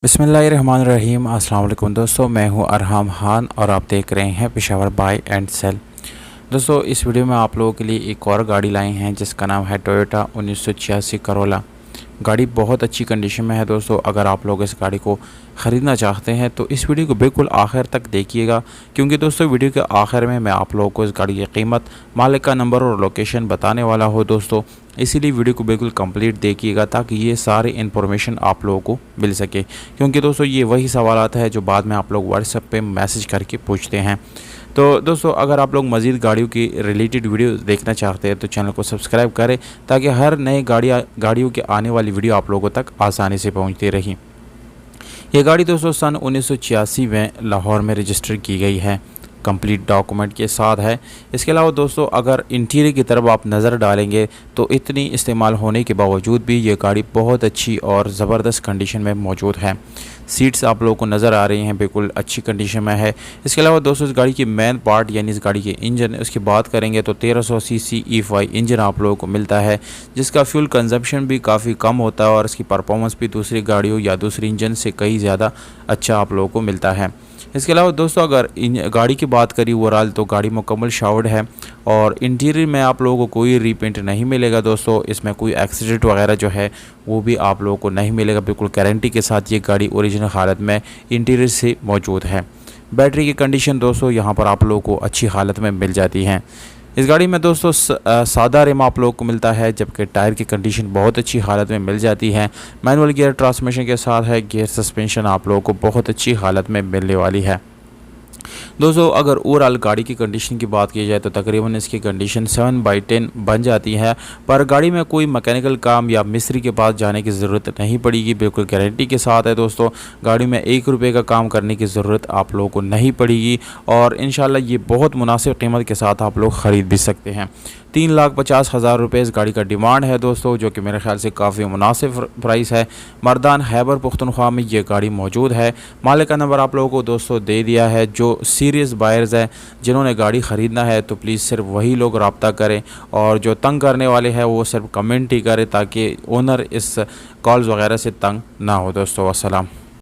बिस्मिल्लाहिर्रहमानिर्रहीम। अस्सलाम वालेकुम दोस्तों, मैं हूं अरहम खान और आप देख रहे हैं पेशावर बाय एंड सेल। दोस्तों, इस वीडियो में आप लोगों के लिए एक और गाड़ी लाए हैं जिसका नाम है टोयोटा 1986 करोला। गाड़ी बहुत अच्छी कंडीशन में है दोस्तों। अगर आप लोग इस गाड़ी को ख़रीदना चाहते हैं तो इस वीडियो को बिल्कुल आखिर तक देखिएगा, क्योंकि दोस्तों वीडियो के आखिर में मैं आप लोगों को इस गाड़ी की कीमत, मालिक का नंबर और लोकेशन बताने वाला हूँ दोस्तों। इसीलिए वीडियो को बिल्कुल कंप्लीट देखिएगा ताकि ये सारे इन्फॉर्मेशन आप लोगों को मिल सके, क्योंकि दोस्तों ये वही सवालात है जो बाद में आप लोग व्हाट्सएप पे मैसेज करके पूछते हैं। तो दोस्तों, अगर आप लोग मज़ीद गाड़ियों की रिलेटेड वीडियो देखना चाहते हैं तो चैनल को सब्सक्राइब करें ताकि हर नए गाड़ियों के आने वाली वीडियो आप लोगों तक आसानी से पहुंचती रही। ये गाड़ी दोस्तों सन 1986 में लाहौर में रजिस्टर की गई है, कंप्लीट डॉक्यूमेंट के साथ है। इसके अलावा दोस्तों, अगर इंटीरियर की तरफ आप नज़र डालेंगे तो इतनी इस्तेमाल होने के बावजूद भी ये गाड़ी बहुत अच्छी और ज़बरदस्त कंडीशन में मौजूद है। सीट्स आप लोगों को नज़र आ रही हैं, बिल्कुल अच्छी कंडीशन में है। इसके अलावा दोस्तों, इस गाड़ी की मेन पार्ट यानी इस गाड़ी के इंजन, उसकी बात करेंगे तो 1300 सीसी E5 इंजन आप लोगों को मिलता है, जिसका फ्यूल कंजप्शन भी काफ़ी कम होता है और इसकी परफॉर्मेंस भी दूसरी गाड़ियों या दूसरी इंजन से कई ज़्यादा अच्छा आप लोगों को मिलता है। इसके अलावा दोस्तों, अगर गाड़ी की बात करी ओवरऑल तो गाड़ी मुकम्मल शावर्ड है और इंटीरियर में आप लोगों को कोई रीपेंट नहीं मिलेगा दोस्तों। इसमें कोई एक्सीडेंट वगैरह जो है वो भी आप लोगों को नहीं मिलेगा। बिल्कुल गारंटी के साथ ये गाड़ी ओरिजिनल हालत में इंटीरियर से मौजूद है। बैटरी की कंडीशन दोस्तों यहाँ पर आप लोगों को अच्छी हालत में मिल जाती है। इस गाड़ी में दोस्तों सादा रिम आप लोगों को मिलता है, जबकि टायर की कंडीशन बहुत अच्छी हालत में मिल जाती है। मैनुअल गियर ट्रांसमिशन के साथ है। गियर सस्पेंशन आप लोगों को बहुत अच्छी हालत में मिलने वाली है दोस्तों। अगर ओवरऑल गाड़ी की कंडीशन की बात की जाए तो तकरीबन इसकी कंडीशन 7/10 बन जाती है, पर गाड़ी में कोई मैकेनिकल काम या मिस्त्री के पास जाने की ज़रूरत नहीं पड़ेगी। बिल्कुल गारंटी के साथ है दोस्तों। गाड़ी में 1 रुपये का काम करने की ज़रूरत आप लोगों को नहीं पड़ेगी और इंशाल्लाह ये बहुत मुनासिब कीमत के साथ आप लोग ख़रीद भी सकते हैं। 3,50,000 रुपये इस गाड़ी का डिमांड है दोस्तों, जो कि मेरे ख्याल से काफ़ी मुनासिब प्राइस है। मर्दान खैबर पुख्तनख्वा में ये गाड़ी मौजूद है। मालिक का नंबर आप लोगों को दोस्तों दे दिया है। जो सीरियस बायर्स हैं जिन्होंने गाड़ी ख़रीदना है तो प्लीज़ सिर्फ वही लोग रब्ता करें, और जो तंग करने वाले हैं वो सिर्फ कमेंट ही करें ताकि ओनर इस कॉल्स वगैरह से तंग ना हो दोस्तों। अस्सलाम।